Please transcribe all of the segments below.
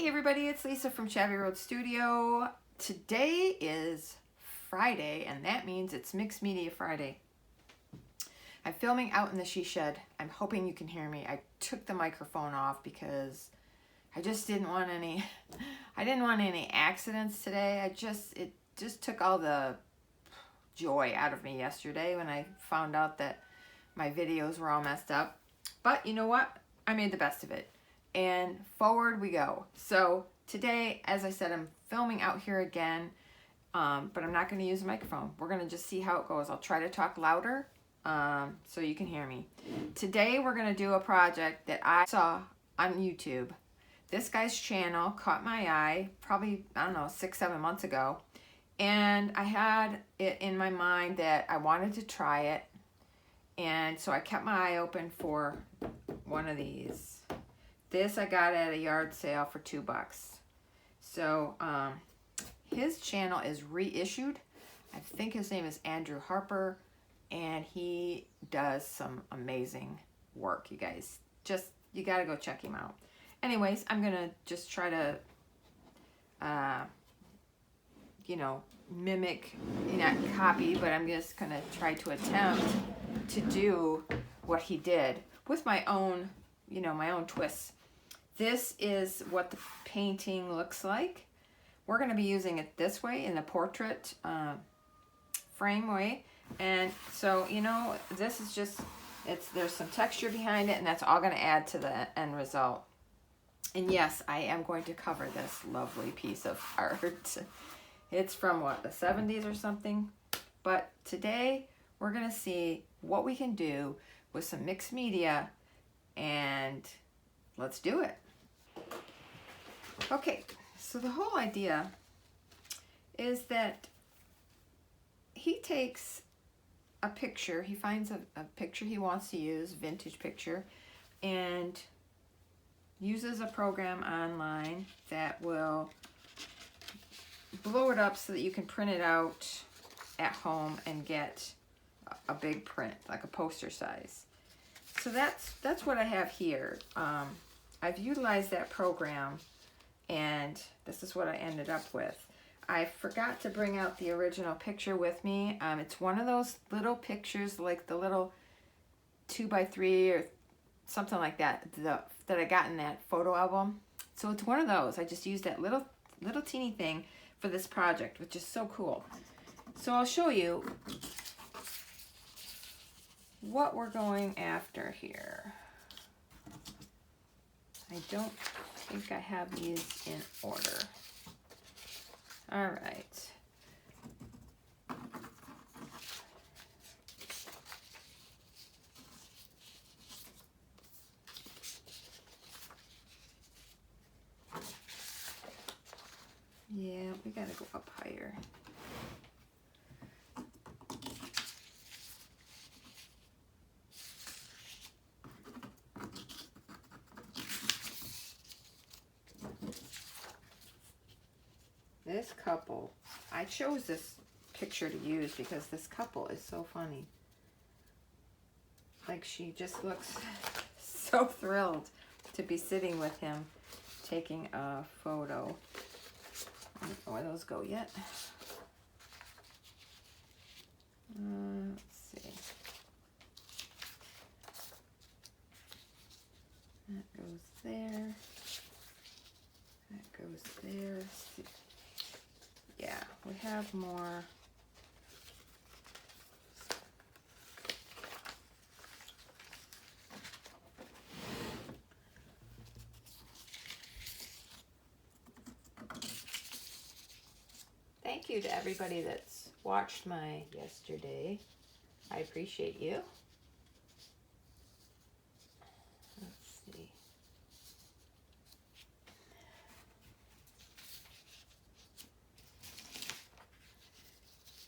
Hey everybody, it's Lisa from Chavvy Road Studio. Today is Friday, and that means it's Mixed Media Friday. I'm filming out in the she shed. I'm hoping you can hear me. I took the microphone off because I just didn't want any accidents today. It just took all the joy out of me yesterday when I found out that my videos were all messed up. But you know what? I made the best of it. And forward we go. So today, as I said, I'm filming out here again, but I'm not going to use a microphone. We're going to just see how it goes. I'll try to talk louder so you can hear me. Today we're going to do a project that I saw on YouTube. This guy's channel caught my eye probably, I don't know, 6-7 months ago. And I had it in my mind that I wanted to try it. And so I kept my eye open for one of these. This I got at a yard sale for $2. So his channel is reissued. I think his name is Andrew Harper, and he does some amazing work, you guys. You gotta go check him out. Anyways, I'm gonna just try to mimic, not copy, but I'm just gonna try to attempt to do what he did with my own, my own twists. This is what the painting looks like. We're going to be using it this way, in the portrait frame way. And so, this is just, there's some texture behind it, and that's all going to add to the end result. And yes, I am going to cover this lovely piece of art. It's from, what, the 70s or something? But today, we're going to see what we can do with some mixed media, and let's do it. Okay, so the whole idea is that he takes a picture, he finds a picture he wants to use, vintage picture, and uses a program online that will blow it up so that you can print it out at home and get a big print, like a poster size. So that's what I have here. I've utilized that program, and this is what I ended up with. I forgot to bring out the original picture with me. It's one of those little pictures, like the little 2x3 or something like that, that I got in that photo album. So it's one of those. I just used that little teeny thing for this project, which is so cool. So I'll show you what we're going after here. I don't think I have these in order. All right. Yeah, we gotta go up higher. This couple, I chose this picture to use because this couple is so funny. Like, she just looks so thrilled to be sitting with him taking a photo. I don't know where those go yet. Let's see. That goes there. That goes there. Yeah, we have more. Thank you to everybody that's watched my yesterday. I appreciate you. Let's see.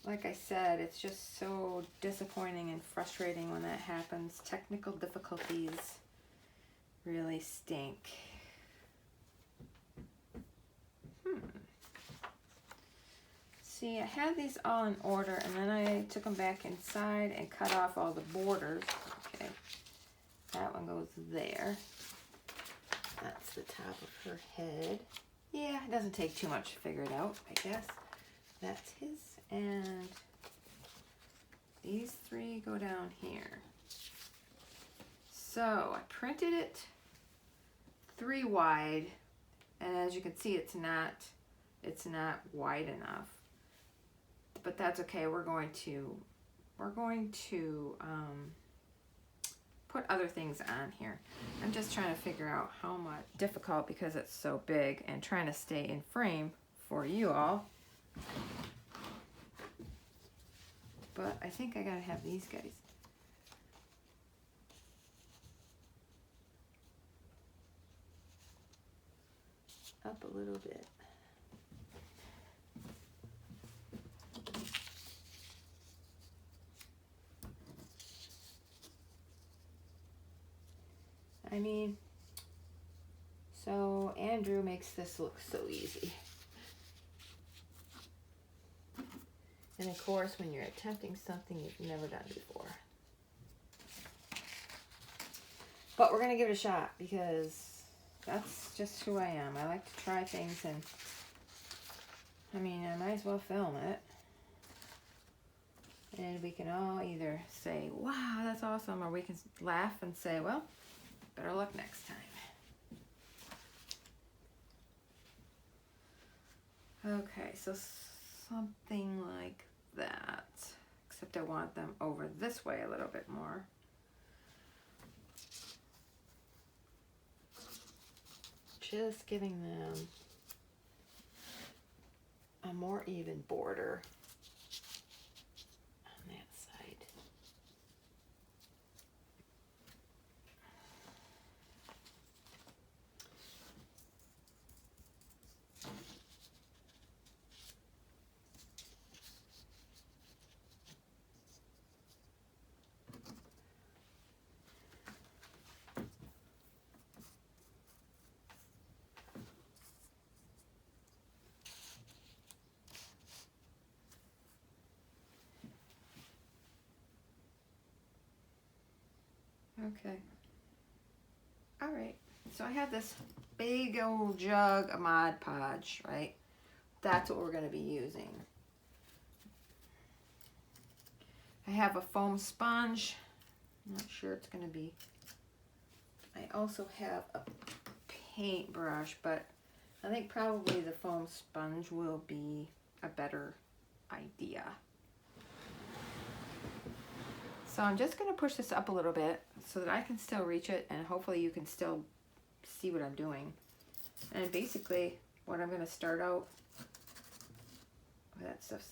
Like I said, it's just so disappointing and frustrating when that happens. Technical difficulties really stink. See, I had these all in order, and then I took them back inside and cut off all the borders. Okay, that one goes there. That's the top of her head. Yeah, it doesn't take too much to figure it out, I guess. That's his, and these three go down here. So I printed it 3 wide, and as you can see, it's not wide enough. But that's okay. We're going to put other things on here. I'm just trying to figure out how much. Difficult because it's so big and trying to stay in frame for you all. But I think I gotta have these guys. Up a little bit. I mean, so Andrew makes this look so easy. And of course, when you're attempting something you've never done before. But we're gonna give it a shot because that's just who I am. I like to try things, and I mean, I might as well film it. And we can all either say, wow, that's awesome, or we can laugh and say, well, better luck next time. Okay, so something like that, except I want them over this way a little bit more. Just giving them a more even border on that side. Okay. All right. So I have this big old jug of Mod Podge, right? That's what we're going to be using. I have a foam sponge. I'm not sure it's going to be. I also have a paintbrush, but I think probably the foam sponge will be a better idea. So I'm just going to push this up a little bit so that I can still reach it, and hopefully you can still see what I'm doing. And basically what I'm going to start out with, that stuff.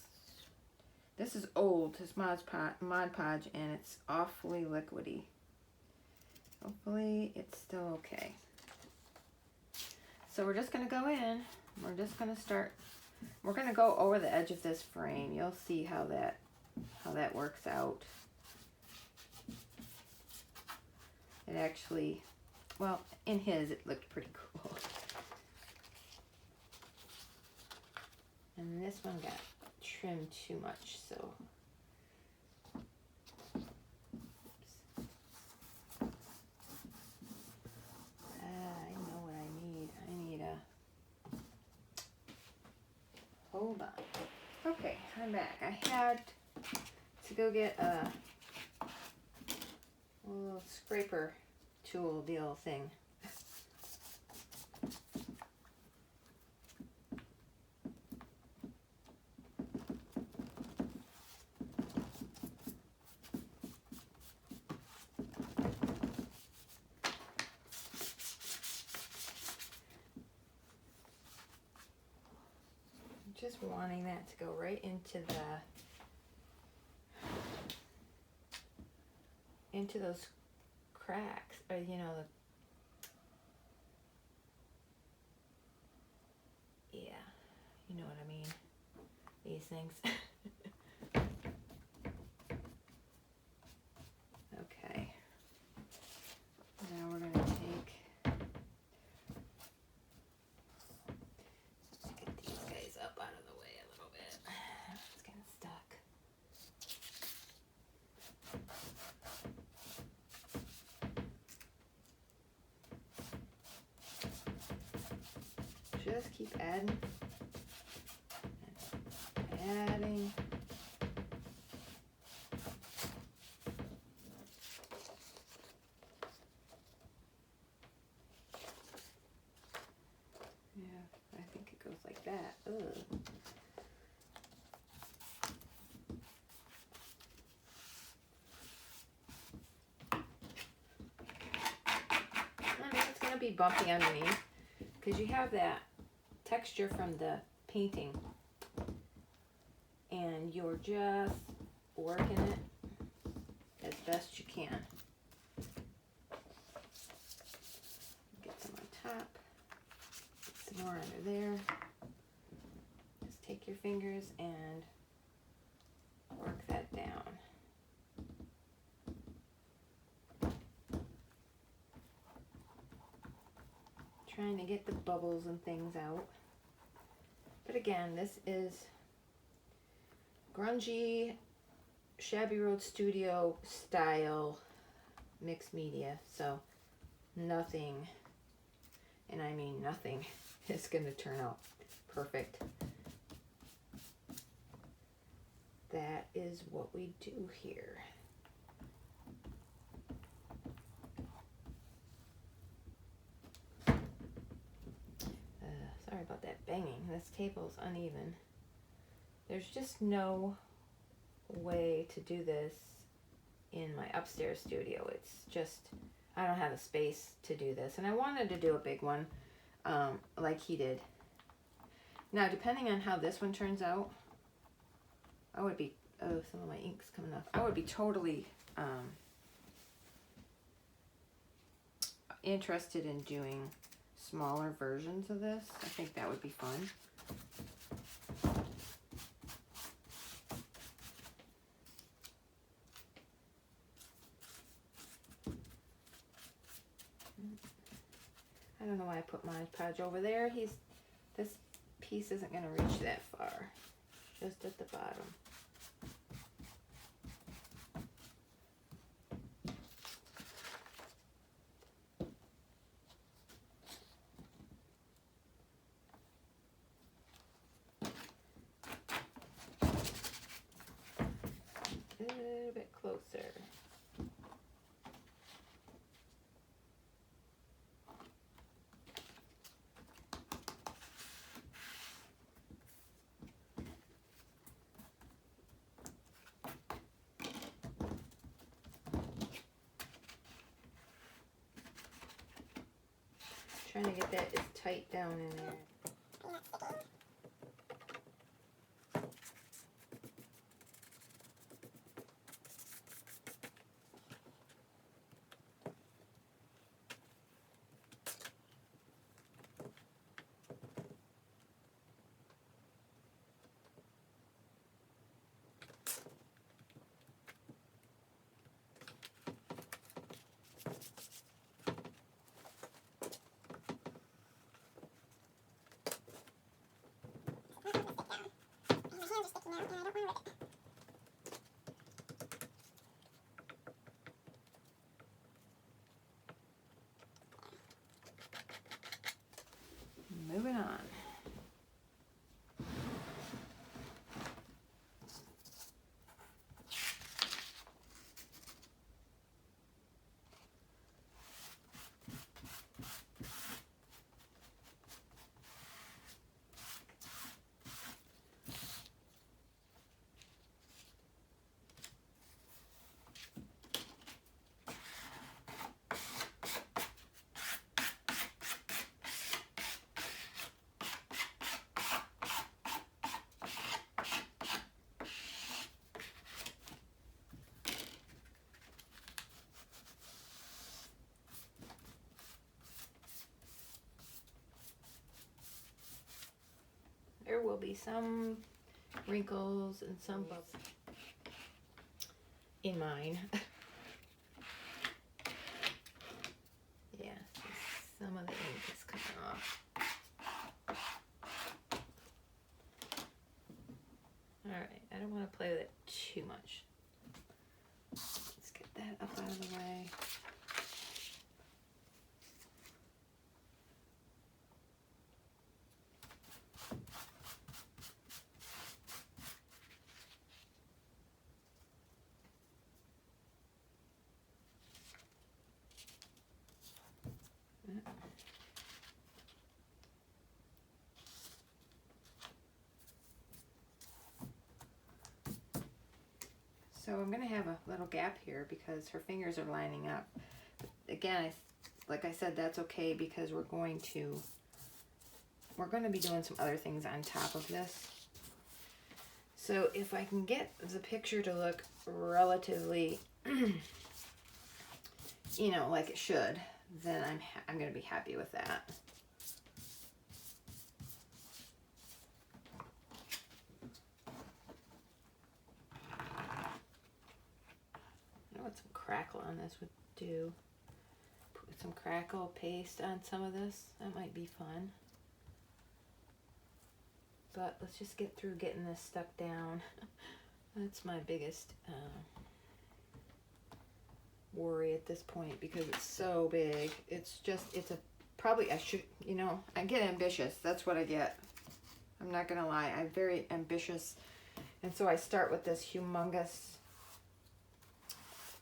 This is old, this Mod Podge, and it's awfully liquidy. Hopefully it's still okay. So we're just going to go in. We're just going to start. We're going to go over the edge of this frame. You'll see how that works out. It actually, well, in his it looked pretty cool. And this one got trimmed too much, so. I know what I need. I need a, hold on. Okay, I'm back. I had to go get a little scraper tool deal thing. Just wanting that to go right into those cracks, or you know, yeah, you know what I mean, these things. Okay, now we're going to get these guys up out of the way a little bit. It's getting stuck. just keep adding and adding. Yeah, I think it goes like that. Ugh. I mean, it's going to be bumpy underneath because you have that texture from the painting and you're just working it as best you can. Get some on top, get some more under there. Just take your fingers and work that down. Trying to get the bubbles and things out. But again, this is grungy, Shabby Road Studio style mixed media. So nothing, and I mean nothing, is going to turn out perfect. That is what we do here. Sorry about that banging. This table's uneven. There's just no way to do this in my upstairs studio. It's just, I don't have the space to do this. And I wanted to do a big one like he did. Now, depending on how this one turns out, I would be, oh, some of my ink's coming off. I would be totally interested in doing smaller versions of this. I think that would be fun. I don't know why I put Mod Podge over there. This piece isn't going to reach that far. Just at the bottom. A little bit closer. Trying to get that as tight down in there. Moving on. There will be some wrinkles and some bubbles in mine. Yeah, some of the ink is coming off. Alright, I don't want to play with it too much. Let's get that up out of the way. So I'm going to have a little gap here because her fingers are lining up. But again, like I said, that's okay because we're going to be doing some other things on top of this. So if I can get the picture to look relatively, you know, like it should, then I'm going to be happy with that. I know what some crackle on this would do. Put some crackle paste on some of this. That might be fun. But let's just get through getting this stuck down. That's my biggest worry at this point because it's so big. It's probably, I should, you know, I get ambitious. That's what I get. I'm not going to lie. I'm very ambitious. And so I start with this humongous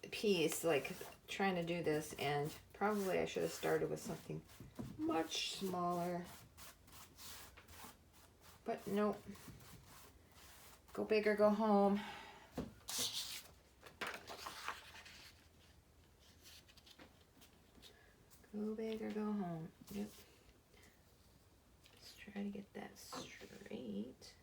piece, like trying to do this, and probably I should have started with something much smaller. But nope. Go big or go home. Go big or go home. Yep. Let's try to get that straight.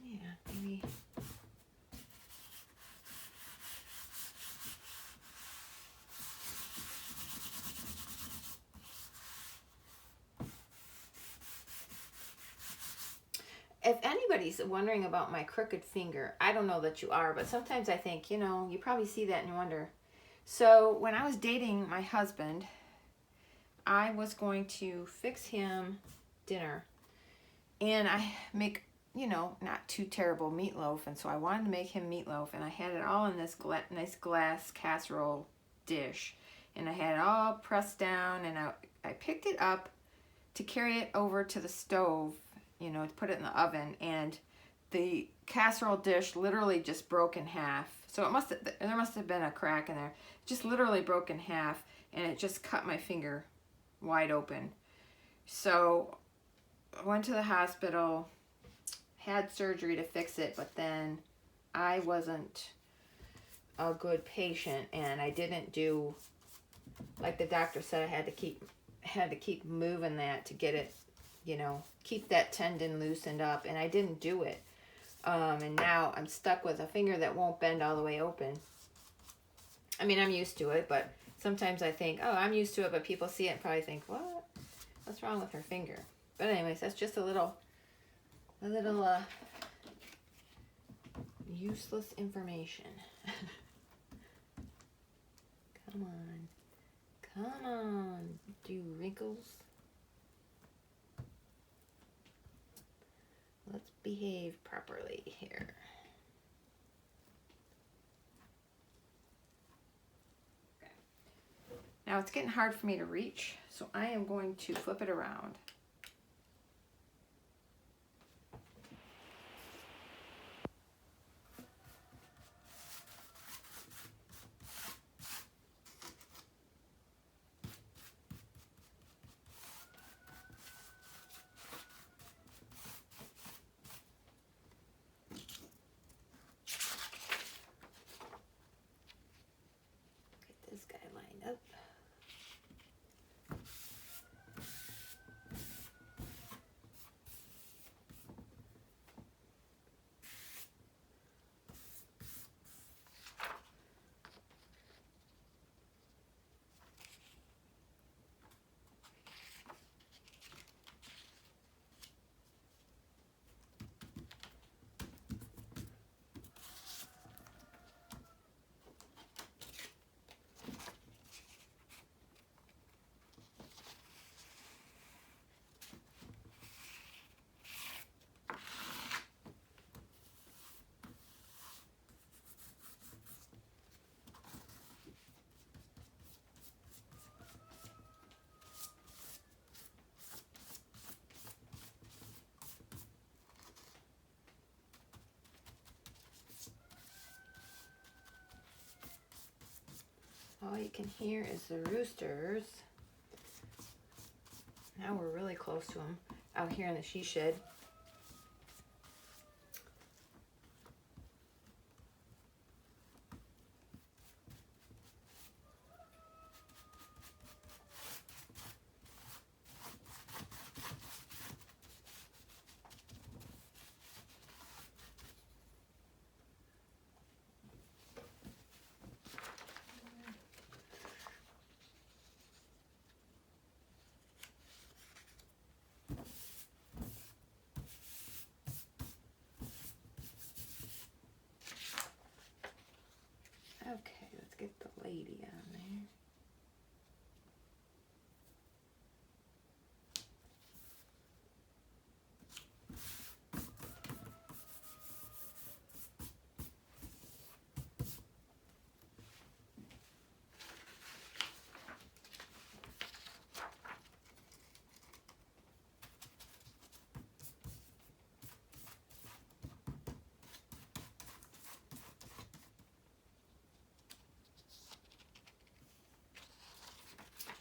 Yeah, maybe. If anybody's wondering about my crooked finger, I don't know that you are, but sometimes I think, you know, you probably see that and you wonder. So when I was dating my husband, I was going to fix him dinner. And I make, you know, not too terrible meatloaf. And so I wanted to make him meatloaf. And I had it all in this nice glass casserole dish. And I had it all pressed down. And I picked it up to carry it over to the stove, you know, to put it in the oven, and the casserole dish literally just broke in half. So there must have been a crack in there. It just literally broke in half, and it just cut my finger wide open. So I went to the hospital, had surgery to fix it, but then I wasn't a good patient, and I didn't do, like the doctor said, I had to keep moving that to get it, you know, keep that tendon loosened up, and I didn't do it. And now I'm stuck with a finger that won't bend all the way open. I mean, I'm used to it, but sometimes I think, oh, I'm used to it, but people see it and probably think, what? What's wrong with her finger? But anyways, that's just a little useless information. Come on, do wrinkles. Let's behave properly here. Okay. Now it's getting hard for me to reach, so I am going to flip it around. all you can hear is the roosters. Now we're really close to them out here in the she shed. Okay, let's get the lady on there.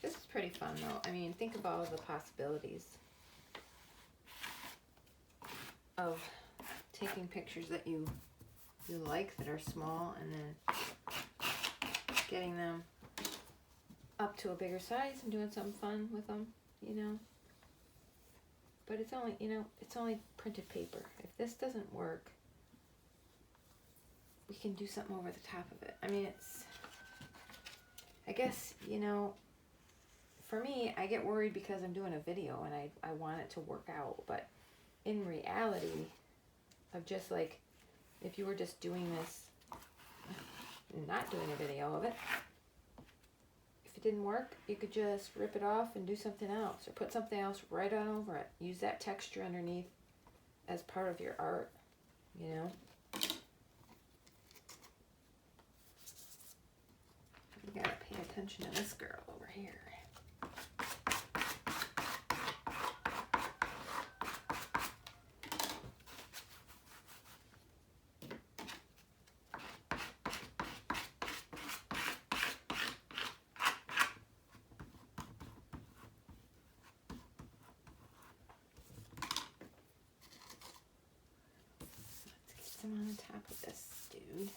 This is pretty fun though. I mean, think of all the possibilities of taking pictures that you like that are small and then getting them up to a bigger size and doing something fun with them, you know. But it's only, you know, it's only printed paper. If this doesn't work, we can do something over the top of it. I mean, it's, I guess, you know, for me, I get worried because I'm doing a video and I want it to work out. But in reality, of just like, if you were just doing this and not doing a video of it, if it didn't work, you could just rip it off and do something else or put something else right on over it. Use that texture underneath as part of your art, you know. You gotta pay attention to this girl over here. Some on the top of this dude.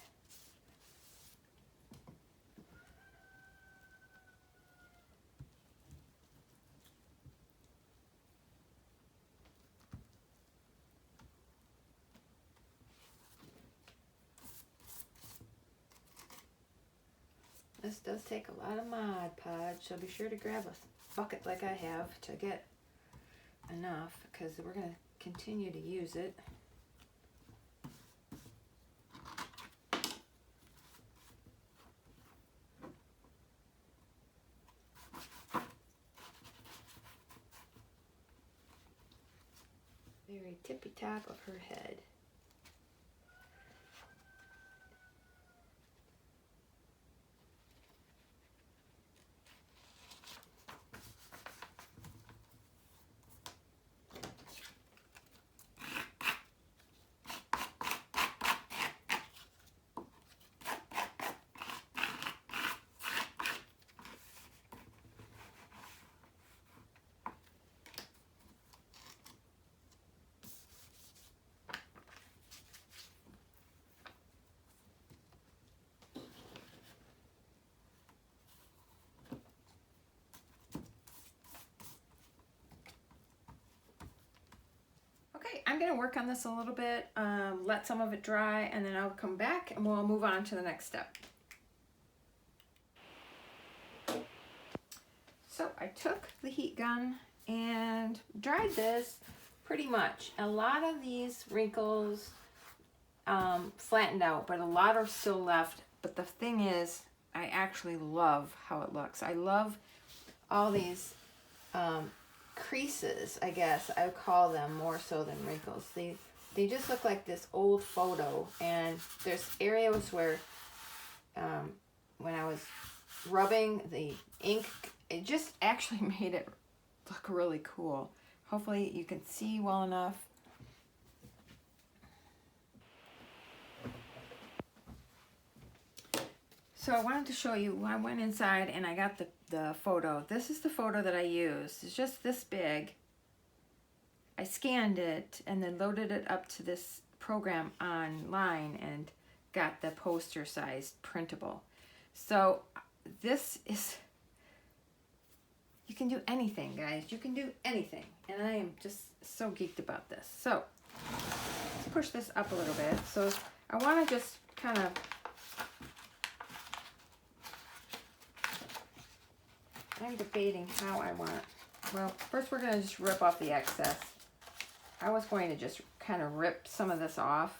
This does take a lot of Mod Podge, so be sure to grab a bucket like I have to get enough, because we're going to continue to use it. Very tippy top of her head. I'm going to work on this a little bit, let some of it dry, and then I'll come back and we'll move on to the next step. So I took the heat gun and dried this pretty much. A lot of these wrinkles flattened out, but a lot are still left. But the thing is, I actually love how it looks. I love all these creases, I guess I would call them, more so than wrinkles. They just look like this old photo, and there's areas where when I was rubbing the ink, it just actually made it look really cool. Hopefully you can see well enough. So I wanted to show you, I went inside and I got the photo. This is the photo that I used. It's just this big. I scanned it and then loaded it up to this program online and got the poster sized printable. So this is, you can do anything, guys. You can do anything. And I am just so geeked about this. So let's push this up a little bit. So I want to just kind of, I'm debating how I want. Well, first we're going to just rip off the excess. I was going to just kind of rip some of this off.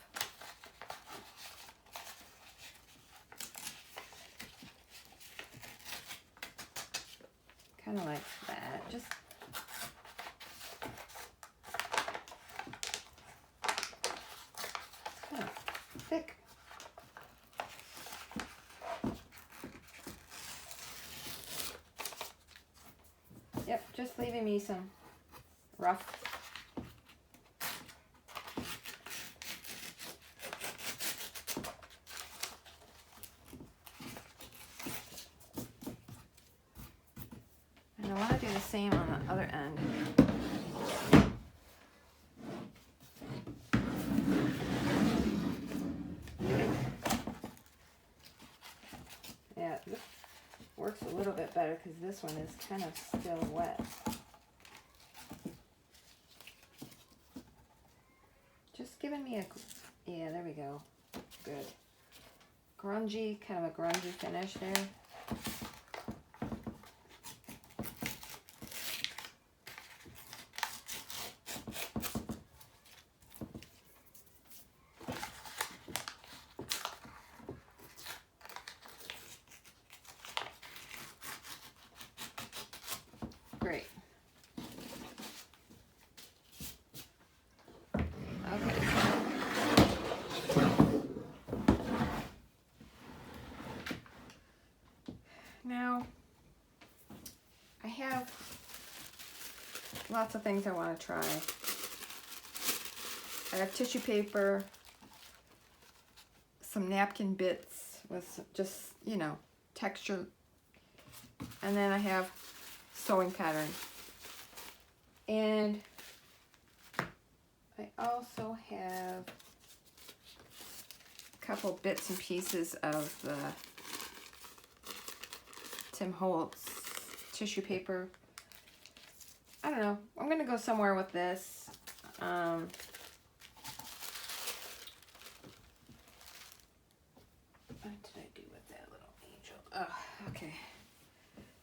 Kind of like that. Just kind of thick. Yep, just leaving me some rough. And I want to do the same on the other end. Yeah, this works a little bit better because this one is kind of still wet. Just giving me a, yeah, there we go. Good. Grungy, kind of a grungy finish there. Great. Okay. Now, I have lots of things I want to try. I have tissue paper, some napkin bits with just, you know, texture, and then I have sewing pattern. And I also have a couple bits and pieces of the Tim Holtz tissue paper. I don't know. I'm going to go somewhere with this. What did I do with that little angel? Oh, okay.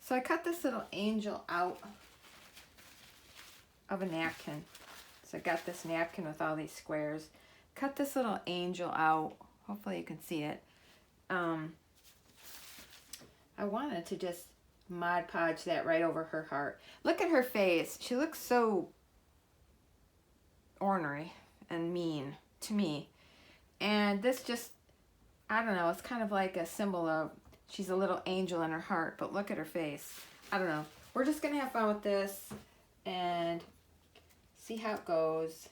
So I cut this little angel out of a napkin. So I got this napkin with all these squares. Cut this little angel out. Hopefully you can see it. I wanted to just Mod Podge that right over her heart. Look at her face. She looks so ornery and mean to me. And this just, I don't know, it's kind of like a symbol of she's a little angel in her heart, but look at her face. I don't know. We're just going to have fun with this and see how it goes.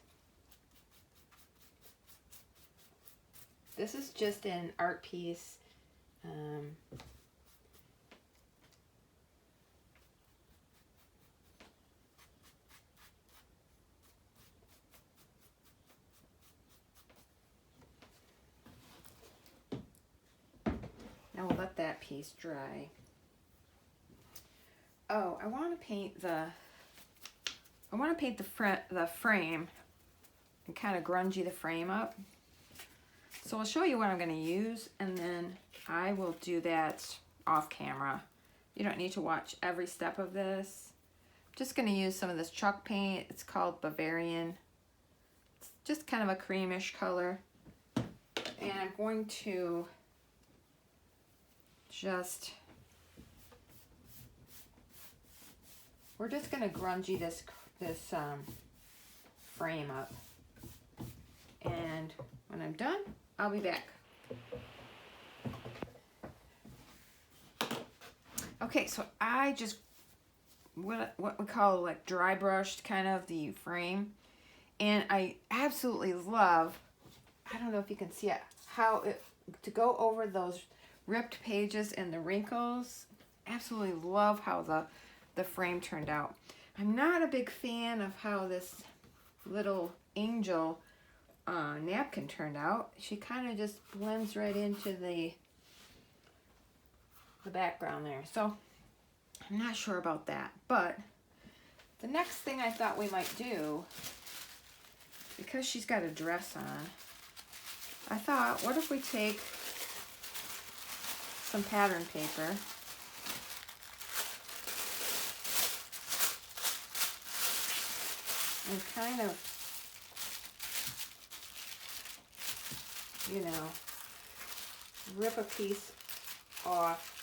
This is just an art piece. Now we'll let that piece dry. Oh, I want to paint the frame and kind of grungy the frame up. So I'll show you what I'm going to use, and then I will do that off camera. You don't need to watch every step of this. I'm just going to use some of this chalk paint. It's called Bavarian. It's just kind of a creamish color. And I'm going to just, we're just going to grungy this frame up. And when I'm done, I'll be back. Okay, so I just, what we call like dry brushed kind of the frame. And I absolutely love, I don't know if you can see it, how it, to go over those ripped pages and the wrinkles. Absolutely love how the frame turned out. I'm not a big fan of how this little angel napkin turned out. She kind of just blends right into the background there. So I'm not sure about that. But the next thing I thought we might do, because she's got a dress on, I thought, what if we take some pattern paper and kind of, you know, rip a piece off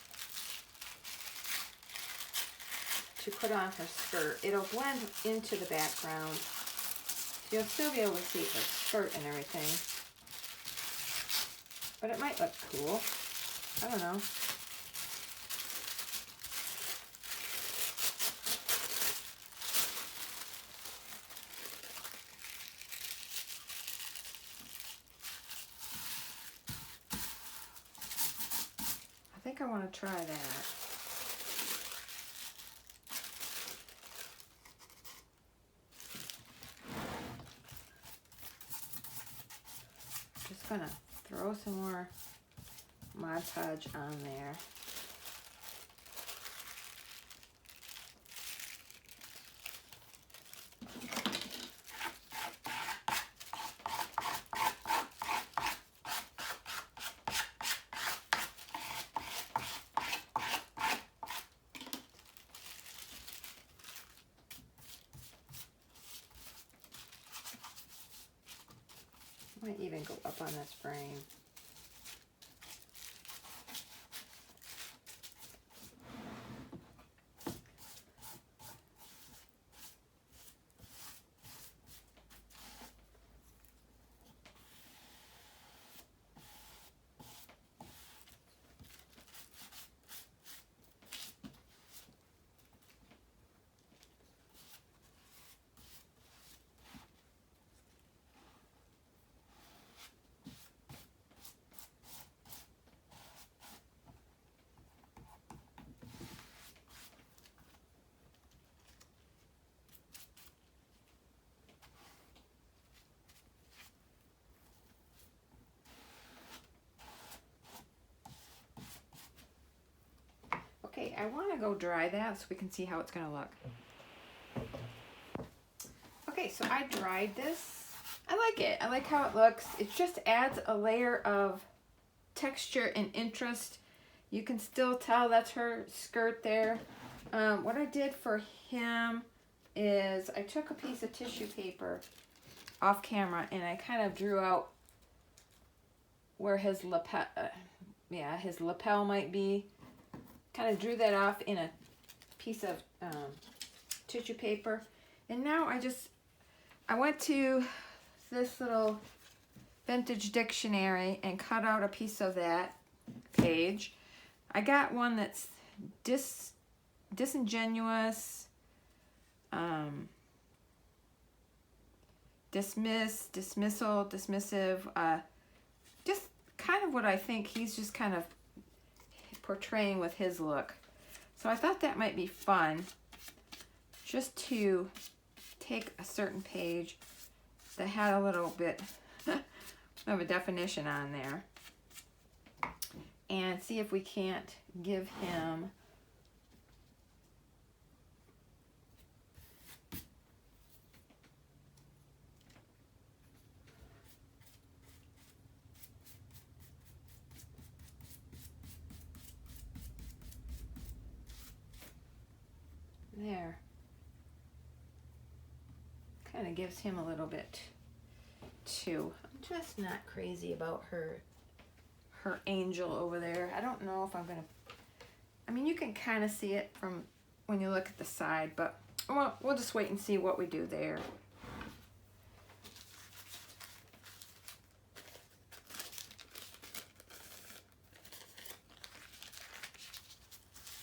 to put on her skirt. It'll blend into the background. So you'll still be able to see her skirt and everything. But it might look cool. I don't know. I think I want to try that. Just gonna throw some more Mod Podge on there. Might even go up on this frame. Okay, I want to go dry that so we can see how it's going to look. Okay, so I dried this. I like it. I like how it looks. It just adds a layer of texture and interest. You can still tell that's her skirt there. What I did for him is I took a piece of tissue paper off camera and I kind of drew out where his lapel, his lapel might be. Kind of drew that off in a piece of tissue paper. And now I went to this little vintage dictionary and cut out a piece of that page. I got one that's disingenuous, dismissal, dismissive, just kind of what I think he's just kind of portraying with his look. So I thought that might be fun just to take a certain page that had a little bit of a definition on there and see if we can't give him there. Kind of gives him a little bit too. I'm just not crazy about her angel over there. I don't know if I'm gonna, I mean, you can kind of see it from when you look at the side, but we'll just wait and see what we do there.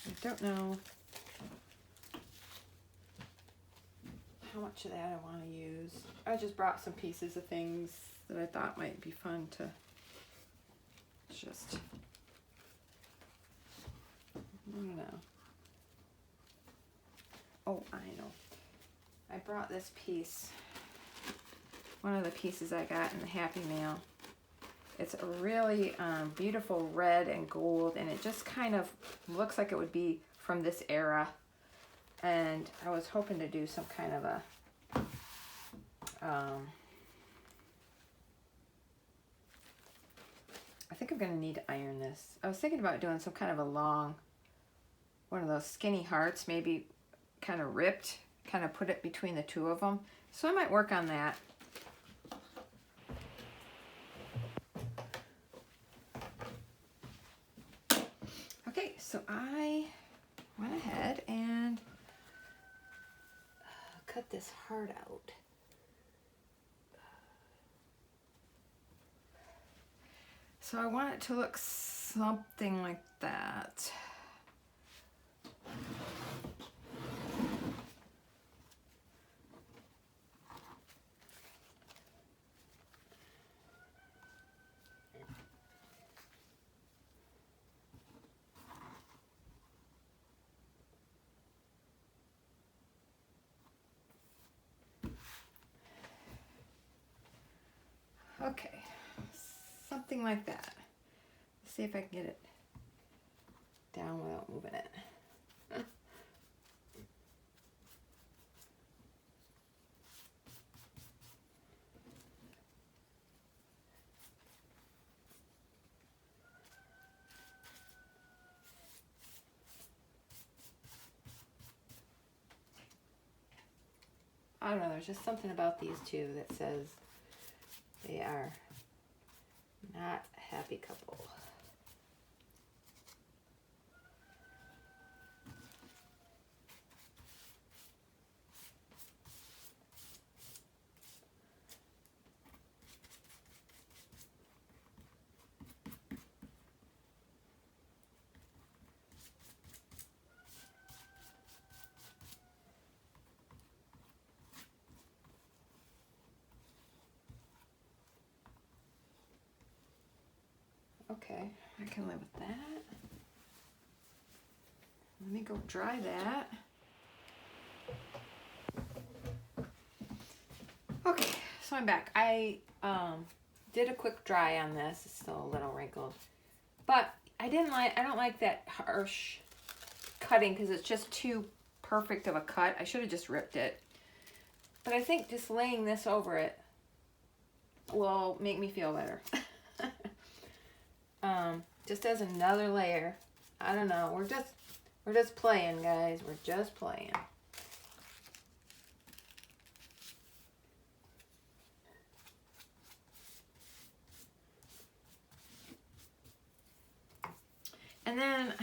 I don't know how much of that I want to use. I just brought some pieces of things that I thought might be fun to just I don't know. Oh, I know. I brought this piece. One of the pieces I got in the Happy Mail. It's a really beautiful red and gold, and it just kind of looks like it would be from this era. And I was hoping to do some kind of a I think I'm going to need to iron this. I was thinking about doing some kind of a long, one of those skinny hearts, maybe kind of ripped, kind of put it between the two of them. So I might work on that. Okay, so I went ahead and cut this heart out. So I want it to look something like that. Okay, something like that. Let's see if I can get it down without moving it. I don't know, there's just something about these two that says they are not a happy couple. Okay, I can live with that. Let me go dry that. Okay, so I'm back. I did a quick dry on this. It's still a little wrinkled, but I don't like that harsh cutting because it's just too perfect of a cut. I should have just ripped it, but I think just laying this over it will make me feel better. Just as another layer. I don't know. We're just playing, guys. We're just playing. And then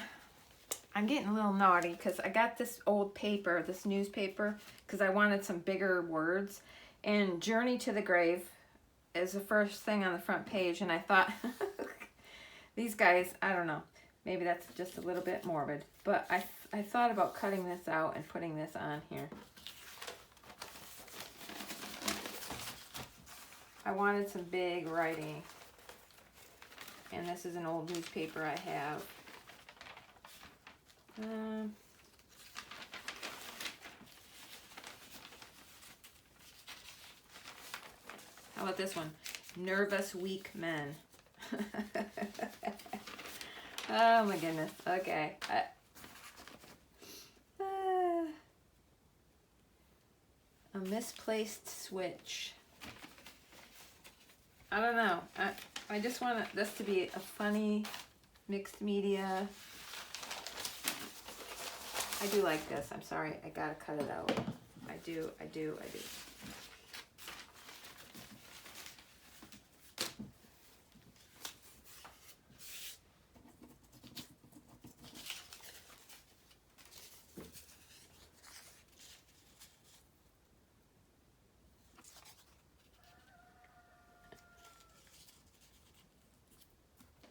I'm getting a little naughty because I got this old paper, this newspaper, because I wanted some bigger words. And Journey to the Grave is the first thing on the front page, and I thought these guys, I don't know, maybe that's just a little bit morbid, but I thought about cutting this out and putting this on here. I wanted some big writing, and this is an old newspaper I have. How about this one? Nervous, weak men. Oh my goodness. Okay. A misplaced switch. I don't know. I just want this to be a funny mixed media. I do like this. I'm sorry. I gotta cut it out. I do.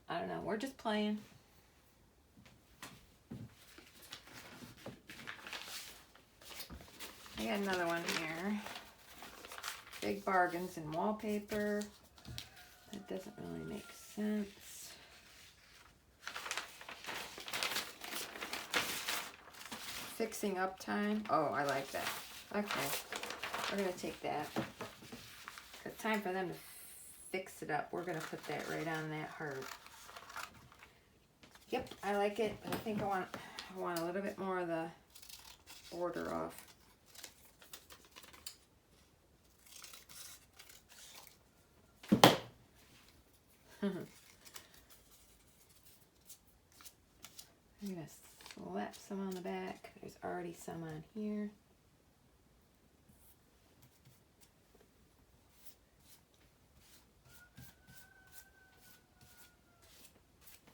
I don't know. We're just playing. I got another one here. Big bargains in wallpaper. That doesn't really make sense. fixing up time. Oh, I like that. Okay, we're gonna take that. It's time for them to fix it up. We're gonna put that right on that heart. Yep, I like it, but I think I want a little bit more of the border off. I'm gonna slap some on the back. There's already some on here.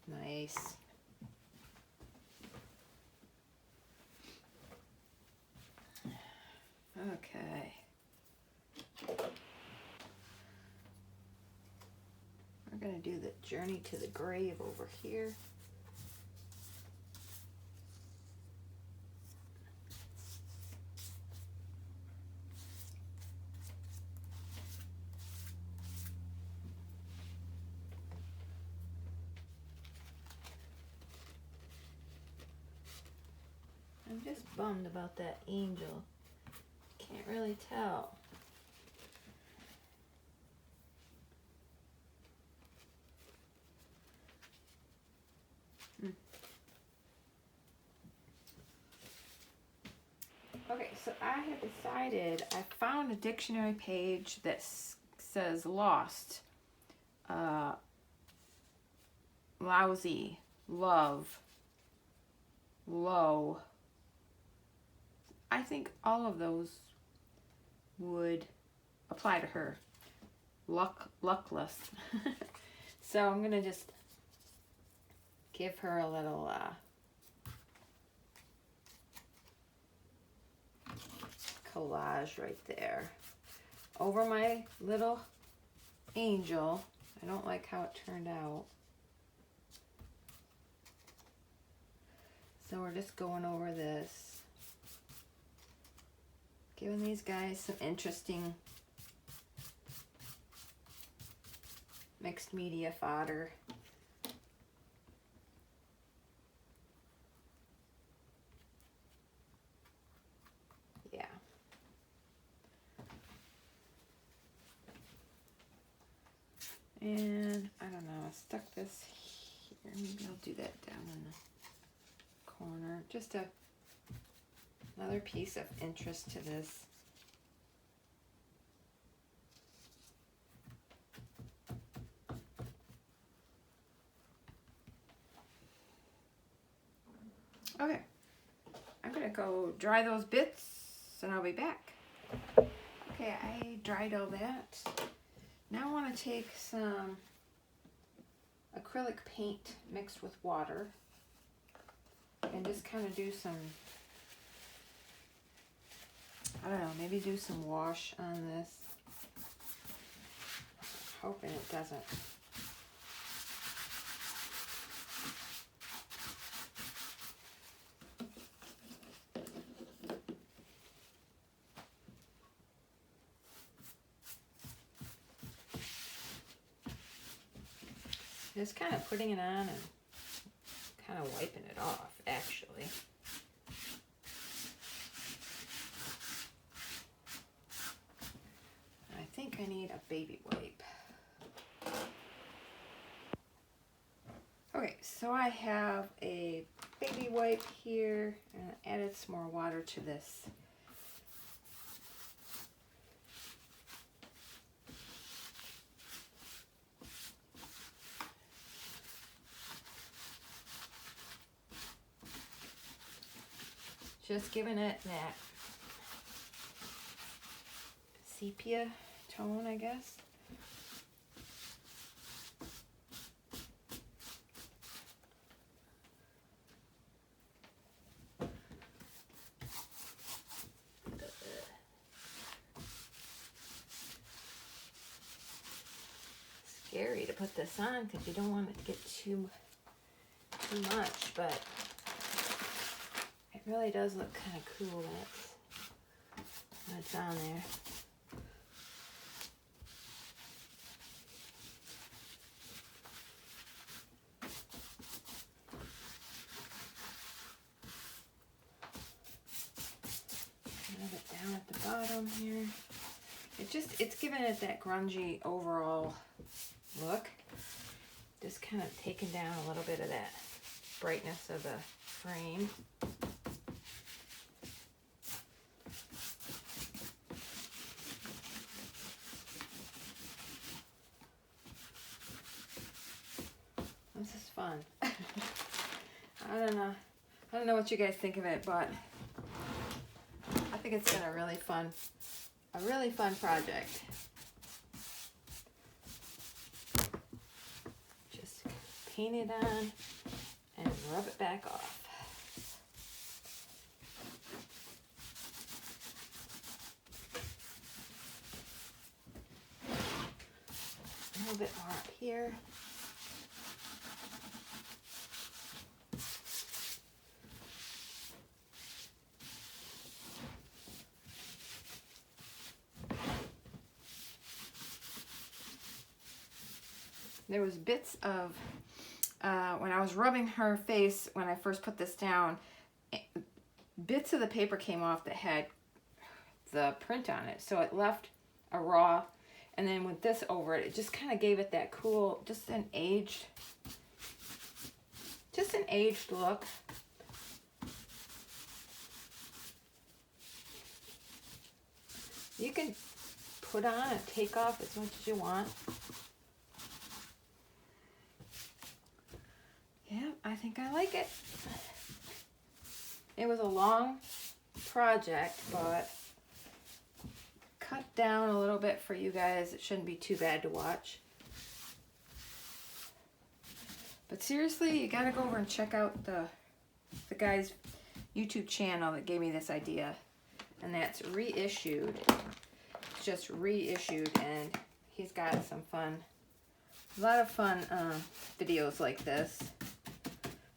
Nice. Okay. We're going to do the journey to the grave over here. I'm just bummed about that angel. Can't really tell. Okay, so I have decided, I found a dictionary page that says lost, lousy, love, low. I think all of those would apply to her. Luckless. So I'm going to just give her a little collage right there over my little angel. I don't like how it turned out. So we're just going over this, giving these guys some interesting mixed media fodder. Yeah. And I don't know, I stuck this here. Maybe I'll do that down in the corner. Just another piece of interest to this. Okay, I'm gonna go dry those bits and I'll be back. Okay, I dried all that. Now I want to take some acrylic paint mixed with water and just kind of do some, I don't know, maybe do some wash on this. Hoping it doesn't. Just kind of putting it on and kind of wiping it off, actually. I think I need a baby wipe. Okay, so I have a baby wipe here and I added some more water to this. Just giving it that sepia tone, I guess. Scary to put this on because you don't want it to get too much, but it really does look kind of cool when it's on there. bottom here. It's giving it that grungy overall look. Just kind of taking down a little bit of that brightness of the frame. This is fun. I don't know what you guys think of it, but I think it's been a really fun project. Just paint it on and rub it back off. A little bit more up here. There was bits of, when I was rubbing her face, when I first put this down, bits of the paper came off that had the print on it. So it left a raw, and then with this over it, it just kind of gave it that cool, just an aged look. You can put on and take off as much as you want. Yeah, I think I like it. It was a long project, but cut down a little bit for you guys. It shouldn't be too bad to watch. But seriously, you gotta go over and check out the guy's YouTube channel that gave me this idea. And that's Reissued. It's just Reissued, and he's got some fun, a lot of fun videos like this.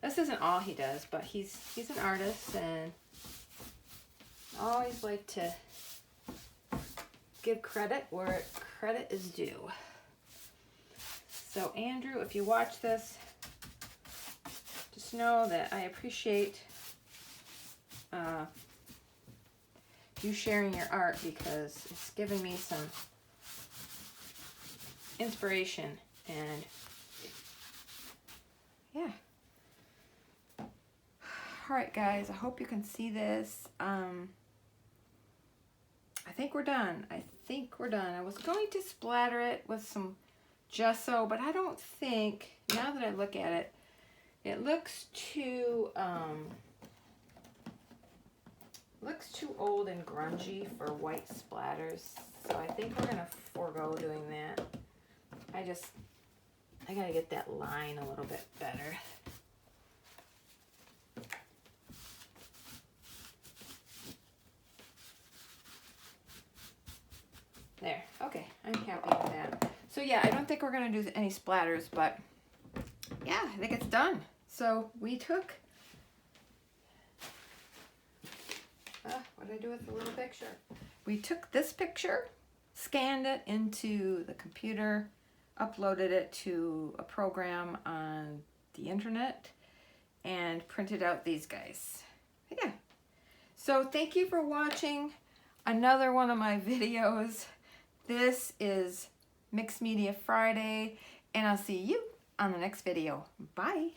This isn't all he does, but he's an artist, and I always like to give credit where credit is due. So Andrew, if you watch this, just know that I appreciate you sharing your art, because it's giving me some inspiration, and yeah. Alright guys, I hope you can see this. I think we're done. I was going to splatter it with some gesso, but I don't think, now that I look at it, it looks too old and grungy for white splatters. So I think we're gonna forego doing that. I gotta get that line a little bit better. There, okay, I'm happy with that. So yeah, I don't think we're gonna do any splatters, but yeah, I think it's done. So we took, what did I do with the little picture? We took this picture, scanned it into the computer, uploaded it to a program on the internet, and printed out these guys. Yeah. So thank you for watching another one of my videos. This is Mixed Media Friday, and I'll see you on the next video. Bye.